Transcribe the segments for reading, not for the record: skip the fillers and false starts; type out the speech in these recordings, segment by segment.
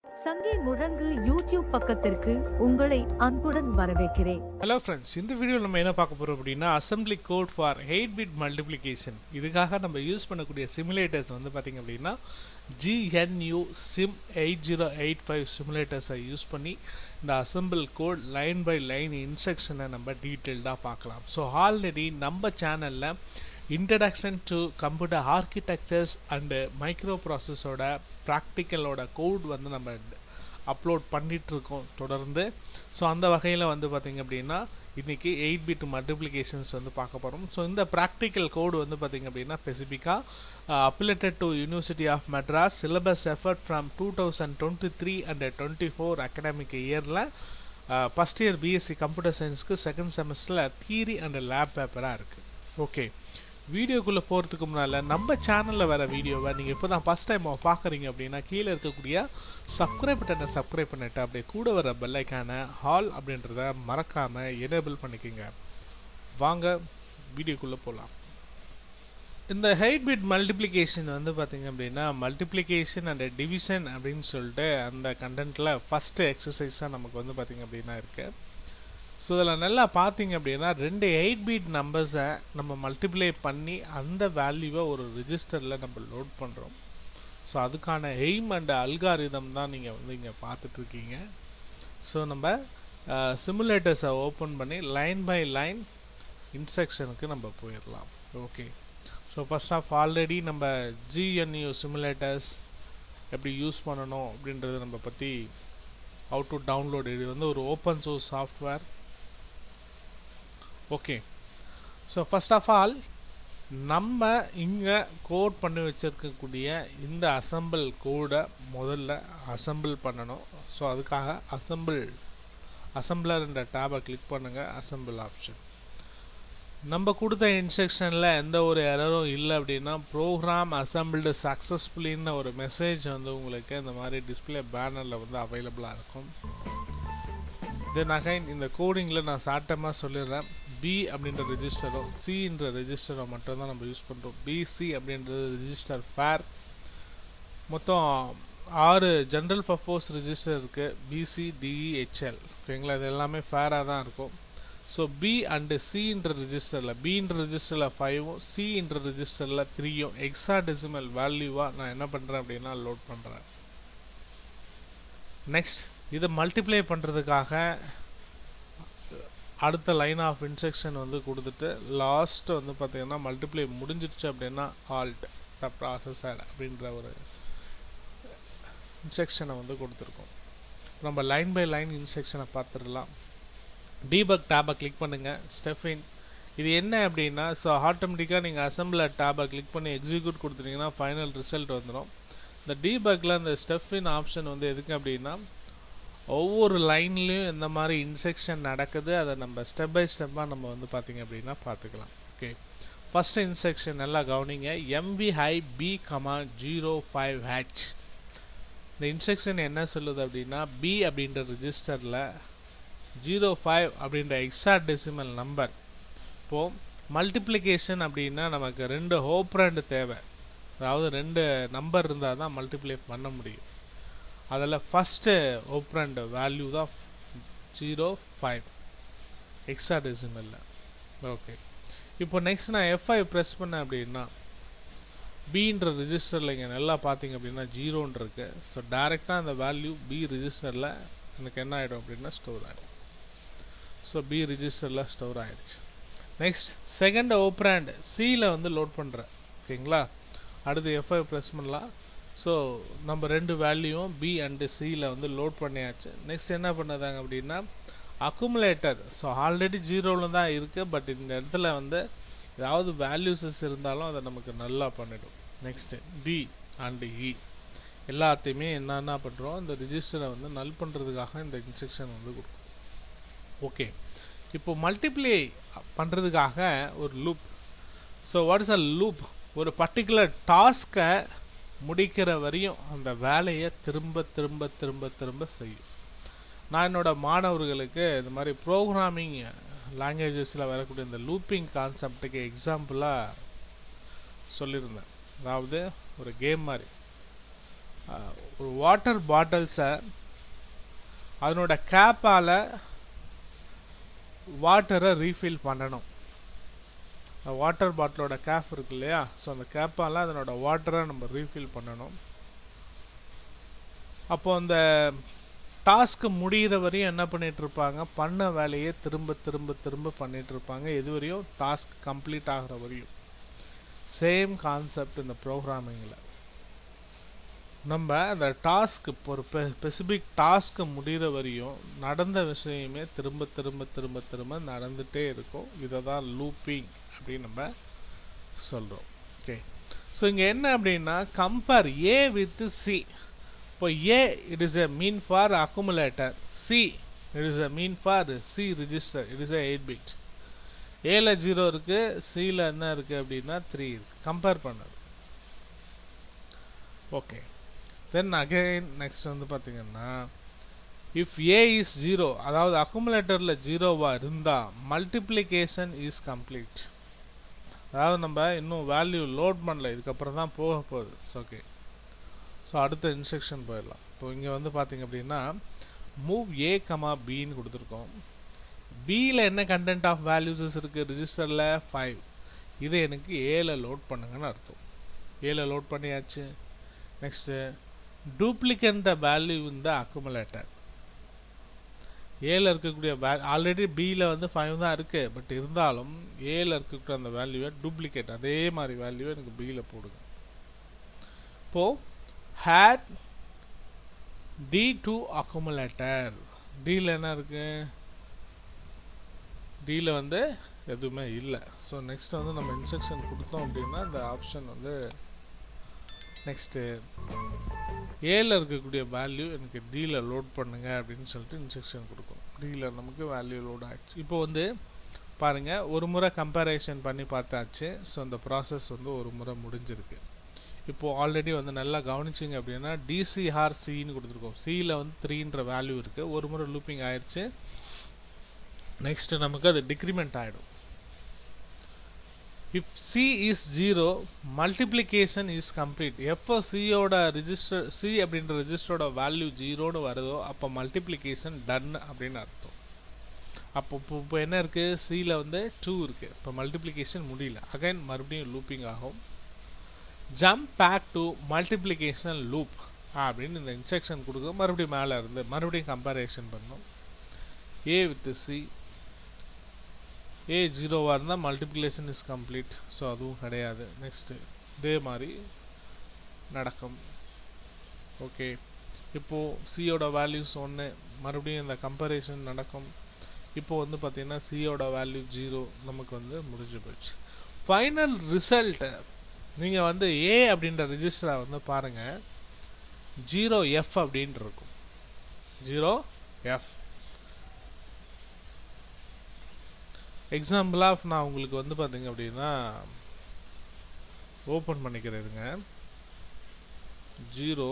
சங்கே முழங்கு யூடியூப் பக்கத்திற்கு உங்களை அன்புடன் வரவேற்கிறேன். ஹலோ ஃப்ரெண்ட்ஸ், இந்த வீடியோவில் நம்ம என்ன பார்க்க போகிறோம் அப்படின்னா assembly code for 8-bit multiplication. இதுக்காக நம்ம யூஸ் பண்ணக்கூடிய சிமுலேட்டர்ஸ் வந்து பார்த்திங்க அப்படின்னா GNUSim8085 சிமுலேட்டர்ஸை யூஸ் பண்ணி இந்த assemble code line by line இன்ஸ்ட்ரக்ஷனை நம்ம டீட்டெயில்டாக பார்க்கலாம். ஸோ ஆல்ரெடி நம்ம சேனலில் introduction to computer architectures and micro ப்ராசஸோட ப்ராக்டிக்கலோட கோட் வந்து நம்ம அப்லோட் பண்ணிகிட்ருக்கோம் தொடர்ந்து. ஸோ அந்த வகையில் வந்து பார்த்திங்க அப்படின்னா இன்றைக்கி 8-bit மல்டிப்ளிகேஷன்ஸ் வந்து பார்க்க போகிறோம். ஸோ இந்த ப்ராக்டிக்கல் கோடு வந்து பார்த்திங்க அப்படின்னா ஸ்பெசிஃபிக்காக updated to university of Madras syllabus effort from 2023 and 24 academic இயரில் ஃபஸ்ட் இயர் பிஎஸ்சி கம்ப்யூட்டர் சயின்ஸ்க்கு செகண்ட் செமஸ்டரில் தியரி அண்ட் லேப் பேப்பராக இருக்குது. ஓகே, வீடியோக்குள்ளே போகிறதுக்கு முன்னால் நம்ம சேனலில் வர வீடியோவை நீங்கள் இப்போ தான் ஃபஸ்ட் டைம் பார்க்குறீங்க அப்படின்னா கீழே இருக்கக்கூடிய சப்ஸ்கிரைப் பட்டனை சப்ஸ்கிரைப் பண்ணிவிட்டு அப்படியே கூட வர பெல்லைக்கான ஹால் அப்படின்றத மறக்காமல் எனேபிள் பண்ணிக்கோங்க. வாங்க வீடியோக்குள்ளே போகலாம். இந்த 8-bit மல்டிப்ளிகேஷன் வந்து பார்த்திங்க அப்படின்னா மல்டிப்ளிகேஷன் அண்ட் டிவிஷன் அப்படின்னு சொல்லிட்டு அந்த கண்டென்ட்டில் ஃபஸ்ட்டு எக்ஸசைஸாக நமக்கு வந்து பார்த்திங்க அப்படின்னா இருக்குது. ஸோ இதில் நல்லா பார்த்தீங்க அப்படின்னா 2 8-bit நம்பர்ஸை நம்ம மல்டிப்ளை பண்ணி அந்த வேல்யூவை ஒரு ரிஜிஸ்டரில் நம்ம லோட் பண்ணுறோம். ஸோ அதுக்கான எய்ம் அண்ட் அல்காரிதம் தான் நீங்கள் வந்து இங்கே பார்த்துட்ருக்கீங்க. ஸோ நம்ம சிமுலேட்டர்ஸை ஓப்பன் பண்ணி லைன் பை லைன் இன்ஸ்ட்ரக்ஷனுக்கு நம்ம போயிடலாம். Okay, so first of already நம்ம GNU சிமுலேட்டர்ஸ் எப்படி யூஸ் பண்ணணும் அப்படின்றது நம்ம பற்றி how to download. இது வந்து ஒரு open source software. Okay, so first of all நம்ம இங்கே கோட் பண்ணி வச்சுருக்கக்கூடிய இந்த அசம்பிள் கோடை முதல்ல அசம்பிள் பண்ணணும். ஸோ அதுக்காக அசம்பிளர் என்ற டேபை கிளிக் பண்ணுங்கள். அசம்பிள் ஆப்ஷன் நம்ம கொடுத்த இன்ஸ்ட்ரக்ஷனில் எந்த ஒரு எரரும் இல்லை அப்படின்னா ப்ரோக்ராம் அசம்பிள்டு சக்ஸஸ்ஃபுல்லின்னு ஒரு மெசேஜ் வந்து உங்களுக்கு இந்த மாதிரி டிஸ்பிளே பேனரில் வந்து அவைலபிளாக இருக்கும். தென் அகைன் இந்த கோடிங்கில் நான் ஷார்ட்டமாக சொல்லிடுறேன். பி அப்படின்ற ரெஜிஸ்டரோ சின்ற ரெஜிஸ்டரோ மட்டும்தான் நம்ம யூஸ் பண்ணுறோம். பிசி அப்படின்றது ரெஜிஸ்டர் ஃபேர். மொத்தம் 6 ஜென்ரல் பர்பஸ் ரெஜிஸ்டர் இருக்குது. PC DEHL. ஓகேங்களா, இது எல்லாமே ஃபேராக தான் இருக்கும். ஸோ பி அண்டு சின்ற ரெஜிஸ்டரில் பின்ற ரெஜிஸ்டரில் 5ம் சின்ற ரெஜிஸ்டரில் 3யும் எக்ஸாடெசிமல் வேல்யூவாக நான் என்ன பண்ணுறேன் அப்படின்னா லோட் பண்ணுறேன். நெக்ஸ்ட் இதை மல்டிப்ளை பண்ணுறதுக்காக அடுத்த லைன் ஆஃப் இன்ஸ்ட்ரக்ஷன் வந்து கொடுத்துட்டு லாஸ்ட்டு வந்து பார்த்திங்கன்னா மல்டிப்ளை முடிஞ்சிடுச்சு அப்படின்னா ஆல்ட் த ப்ராசஸர் அப்படின்ற ஒரு இன்ஸ்ட்ரக்ஷனை வந்து கொடுத்துருக்கோம். நம்ம லைன் பை லைன் இன்ஸ்ட்ரக்ஷனை பார்த்துடலாம். டீபக் டேபை கிளிக் பண்ணுங்கள். ஸ்டெஃபின் இது என்ன அப்படின்னா ஸோ ஆட்டோமேட்டிக்காக நீங்கள் அசம்பிளர் டேபை கிளிக் பண்ணி எக்ஸிக்யூட் கொடுத்துட்டிங்கன்னா ஃபைனல் ரிசல்ட் வந்துடும். இந்த டீபக்கில் இந்த ஸ்டெஃபின் ஆப்ஷன் வந்து எதுக்கு அப்படின்னா ஒவ்வொரு லைன்லேயும் இந்த மாதிரி இன்ஸ்ட்ரக்ஷன் நடக்குது, அதை நம்ம ஸ்டெப் பை ஸ்டெப்பாக நம்ம வந்து பார்த்திங்க அப்படின்னா பார்த்துக்கலாம். ஓகே, ஃபஸ்ட்டு இன்ஸ்ட்ரக்ஷன் நல்லா கவனிங்க. MVI B, 05H. இந்த இன்ஸ்ட்ரக்ஷன் என்ன சொல்லுது அப்படின்னா B அப்படின்ற ரிஜிஸ்டரில் 05 அப்படின்ற எக்ஸாடெசிமல் நம்பர். இப்போது மல்டிப்ளிகேஷன் அப்படின்னா நமக்கு 2 operand தேவை. அதாவது 2 நம்பர் இருந்தால் தான் மல்டிப்ளை பண்ண முடியும். அதில் ஃபஸ்ட்டு operand வேல்யூ தான் 05 எக்ஸாடெசிமலில். ஓகே, இப்போ நெக்ஸ்ட் நான் F5 ப்ரெஸ் பண்ணேன் அப்படின்னா பின்ற ரிஜிஸ்டரில் இங்கே நல்லா பார்த்தீங்க அப்படின்னா 0 இருக்குது. ஸோ டைரெக்டாக அந்த வேல்யூ பி ரிஜிஸ்டரில் எனக்கு என்ன ஆகிடும் அப்படின்னா ஸ்டோர் ஆகிடும். ஸோ பி ரிஜிஸ்டரில் ஸ்டோர் ஆகிடுச்சு. நெக்ஸ்ட் செகண்ட் operand சியில் வந்து லோட் பண்ணுறேன். ஓகேங்களா, அடுத்து F5 ப்ரெஸ் பண்ணலாம். ஸோ நம்ம 2 வேல்யூவும் பி அண்டு சியில் வந்து லோட் பண்ணியாச்சு. நெக்ஸ்ட் என்ன பண்ணதாங்க அப்படின்னா அக்குமுலேட்டர். ஸோ ஆல்ரெடி 0ல் தான் இருக்குது, பட் இந்த இடத்துல வந்து ஏதாவது வேல்யூஸஸ் இருந்தாலும் அதை நமக்கு நல்லா பண்ணிடும். நெக்ஸ்ட்டு டி அண்டு இ எல்லாத்தையுமே என்னென்ன பண்ணுறோம், இந்த ரிஜிஸ்டரை வந்து நல் பண்ணுறதுக்காக இந்த இன்ஸ்ட்ரக்ஷன் வந்து கொடுக்கும். ஓகே, இப்போ மல்டிப்ளை பண்ணுறதுக்காக ஒரு loop. So what is a loop? ஒரு பர்டிகுலர் டாஸ்க்கை முடிக்கிற வரையும் அந்த வேலையை திரும்ப திரும்ப திரும்ப திரும்ப செய்யும். நான் என்னோடய மாணவர்களுக்கு இந்த மாதிரி ப்ரோக்ராமிங் லாங்குவேஜஸில் வரக்கூடிய இந்த லூப்பிங் கான்செப்டுக்கு எக்ஸாம்பிளாக சொல்லியிருந்தேன். அதாவது ஒரு கேம் மாதிரி ஒரு வாட்டர் பாட்டில்ஸை அதனோட கேப்பால் வாட்டரை ரீஃபில் பண்ணணும். வாட்டர் பாட்டிலோட கேப் இருக்கு இல்லையா, ஸோ அந்த கேப்பால் அதனோட வாட்டரை நம்ம ரீஃபில் பண்ணணும். அப்போ அந்த டாஸ்க்கு முடிகிற வரையும் என்ன பண்ணிகிட்ருப்பாங்க, பண்ண வேலையை திரும்ப திரும்ப திரும்ப பண்ணிகிட்ருப்பாங்க, எது வரையும் டாஸ்க் கம்ப்ளீட் ஆகிற வரையும். சேம் கான்செப்ட் இந்த ப்ரோக்ராமிங்கில். நம்ம அந்த டாஸ்க்கு ஒரு ஸ்பெசிஃபிக் டாஸ்க்கு முடிகிற வரையும் நடந்த விஷயமே திரும்ப திரும்ப திரும்ப திரும்ப நடந்துகிட்டே இருக்கும். இதை தான் லூப்பிங் அப்படின்னு நம்ம சொல்கிறோம். ஓகே, ஸோ இங்கே என்ன அப்படின்னா கம்பேர் ஏ வித் சி. இப்போ A it is a mean for accumulator, C it is a mean for C register, it is a 8-bit. Aல 0 இருக்கு, Cல என்ன இருக்கு அப்படின்னா 3 இருக்கு. கம்பேர் பண்ணது. ஓகே, தென் அகைன் நெக்ஸ்ட் வந்து பார்த்தீங்கன்னா இஃப் A is 0, அதாவது அக்குமுலேட்டரில் 0வா இருந்தால் மல்டிப்ளிகேஷன் இஸ் கம்ப்ளீட். அதாவது நம்ம இன்னும் வேல்யூ லோட் பண்ணல, இதுக்கப்புறம் தான் போக போகுது. ஓகே, ஸோ அடுத்த இன்ஸ்ட்ரக்ஷன் போயிடலாம். இப்போ இங்கே வந்து பார்த்திங்க அப்படின்னா மூவ் A, Bன்னு கொடுத்துருக்கோம். Bயில் என்ன கண்டென்ட் ஆஃப் வேல்யூஸஸ் இருக்குது, ரிஜிஸ்டரில் 5. இதை எனக்கு ஏல லோட் பண்ணுங்கன்னு அர்த்தம். ஏல லோட் பண்ணியாச்சு. நெக்ஸ்ட்டு டூப்ளிகேட் த வேல்யூ இந்த அக்குமுலேட்டர். ஏல இருக்கக்கூடிய ஆல்ரெடி Bயில் வந்து 5 தான் இருக்குது, பட் இருந்தாலும் ஏல இருக்கக்கூடிய அந்த வேல்யூவை டூப்ளிகேட் அதே மாதிரி வேல்யூவை எனக்கு Bயில் போடுங்க. இப்போது had D to accumulator. Dல என்ன இருக்கு, Dல வந்து எதுவுமே இல்லை. ஸோ நெக்ஸ்ட் வந்து நம்ம இன்ஸ்ட்ரக்ஷன் கொடுத்தோம் அப்படின்னா இந்த ஆப்ஷன் வந்து நெக்ஸ்ட்டு ஏல இருக்கக்கூடிய வேல்யூ எனக்கு Dல லோட் பண்ணுங்க அப்படின்னு சொல்லிட்டு இன்ஸ்ட்ரக்ஷன் கொடுக்கும். Dல நமக்கு வேல்யூ லோட் ஆகிடுச்சு. இப்போ வந்து பாருங்கள், ஒரு முறை கம்பேரிசன் பண்ணி பார்த்தாச்சு. ஸோ அந்த ப்ராசஸ் வந்து ஒரு முறை முடிஞ்சிருக்கு. இப்போது ஆல்ரெடி வந்து நல்லா கவனிச்சிங்க அப்படின்னா டிசிஆர் சின்னு கொடுத்துருக்கோம். சியில் வந்து 3ன்ற வேல்யூ இருக்குது. ஒரு முறை லூப்பிங் ஆயிடுச்சு. நெக்ஸ்ட்டு நமக்கு அது டிக்ரிமெண்ட் ஆகிடும். If C is 0, multiplication is complete. எப்போ சியோட ரிஜிஸ்டர் சி அப்படின்ற ரிஜிஸ்டரோட வேல்யூ 0ன்னு வருதோ அப்போ மல்டிப்ளிகேஷன் டன் அப்படின்னு அர்த்தம். அப்போ இப்போ என்ன இருக்குது, சியில் வந்து 2 இருக்குது. இப்போ மல்டிப்ளிகேஷன் முடியல. அகைன் மறுபடியும் லூப்பிங் ஆகும். Jump back to multiplication loop அப்படின்னு இந்த இன்ஸ்ட்ரக்ஷன் கொடுக்க மறுபடியும் மேலே இருந்து மறுபடியும் கம்பேரிசன் பண்ணணும். ஏ வித் சி, ஏ 0வாக இருந்தால் மல்டிப்ளிகேஷன் இஸ் கம்ப்ளீட். ஸோ அதுவும் கிடையாது. நெக்ஸ்ட்டு இதே மாதிரி நடக்கும். ஓகே, இப்போது சியோட வேல்யூஸ் 1, மறுபடியும் இந்த கம்பேரிசன் நடக்கும். இப்போது வந்து பார்த்திங்கன்னா சியோட வேல்யூ 0 நமக்கு வந்து முடிஞ்சு போயிடுச்சு. ஃபைனல் ரிசல்ட்டு நீங்கள் வந்து ஏ அப்படின்ற ரிஜிஸ்டரை வந்து பாருங்கள், 0F அப்படின்ட்டு இருக்கும். 0F எக்ஸாம்பிளாக நான் உங்களுக்கு வந்து பார்த்தீங்க அப்படின்னா ஓப்பன் பண்ணிக்கிறேங்க. 0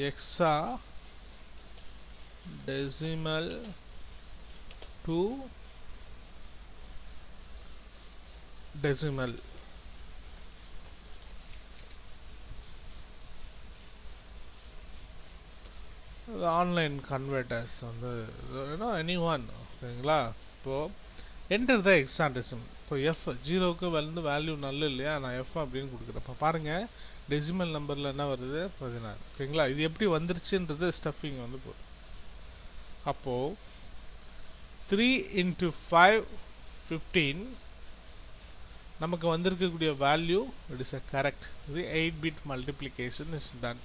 எக்ஸா டெசிமல் 2 டெசிமல். ஆன்லைன் கன்வெர்ட்டர்ஸ் வந்து எனி ஒன். ஓகேங்களா, இப்போது என்டர் த ஹெக்ஸாடெசிமல். இப்போ எஃப் 0க்கு வந்து வேல்யூ நல்ல இல்லையா, நான் எஃப் அப்படின்னு கொடுக்குறேன். இப்போ பாருங்கள் டெசிமல் நம்பரில் என்ன வருது, 16. ஓகேங்களா, இது எப்படி வந்துருச்சுன்றது ஸ்டஃபிங் வந்து போகுது. அப்போது 3 × 5 15 நமக்கு வந்திருக்கக்கூடிய value it is a correct. இது 8-bit மல்டிப்ளிகேஷன் இஸ் டன்.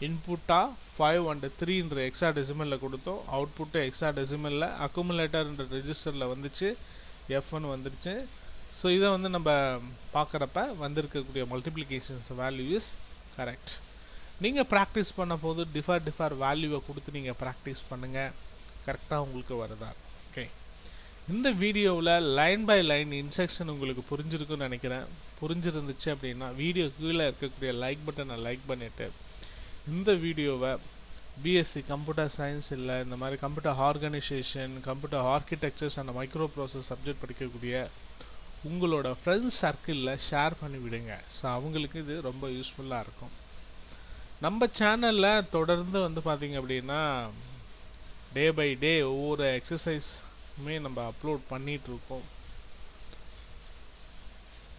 இன்புட்டாக 5 and 3ன்ற எக்ஸா டெசிமலில் கொடுத்தோம். அவுட்புட்டு எக்ஸா டெசிமலில் அக்குமுலேட்டர்ன்ற ரெஜிஸ்டரில் வந்துச்சு, எஃப்னு வந்துருச்சு. ஸோ இதை வந்து நம்ம பார்க்குறப்ப வந்திருக்கக்கூடிய மல்டிப்ளிகேஷன்ஸ் வேல்யூ இஸ் கரெக்ட். நீங்கள் ப்ராக்டிஸ் பண்ண போது டிஃபர் வேல்யூவை கொடுத்து நீங்கள் ப்ராக்டிஸ் பண்ணுங்கள், கரெக்டாக உங்களுக்கு வருதா. ஓகே, இந்த வீடியோவில் லைன் பை லைன் இன்ஸ்ட்ரக்ஷன் உங்களுக்கு புரிஞ்சிருக்குன்னு நினைக்கிறேன். புரிஞ்சிருந்துச்சு அப்படின்னா வீடியோ கீழே இருக்கக்கூடிய லைக் பட்டனை லைக் பண்ணிவிட்டு இந்த வீடியோவை பிஎஸ்சி கம்ப்யூட்டர் சயின்ஸ் இல்லை இந்த மாதிரி computer organisation, computer architectures and micro process subject படிக்கக்கூடிய உங்களோட ஃப்ரெண்ட்ஸ் சர்க்கிளில் ஷேர் பண்ணி விடுங்க. ஸோ அவங்களுக்கு இது ரொம்ப யூஸ்ஃபுல்லாக இருக்கும். நம்ம சேனலில் தொடர்ந்து வந்து பார்த்திங்க அப்படின்னா டே பை டே ஒவ்வொரு எக்ஸசைஸுமே நம்ம அப்லோட் பண்ணிகிட்ருக்கோம்.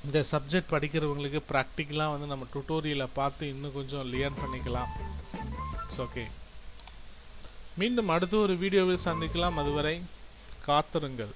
இந்த சப்ஜெக்ட் படிக்கிறவங்களுக்கு ப்ராக்டிக்கலாக வந்து நம்ம டுட்டோரியலை பார்த்து இன்னும் கொஞ்சம் லியர்ன் பண்ணிக்கலாம். It's okay. மீண்டும் அடுத்த ஒரு வீடியோவில் சந்திக்கலாம். அதுவரை காத்திருங்கள்.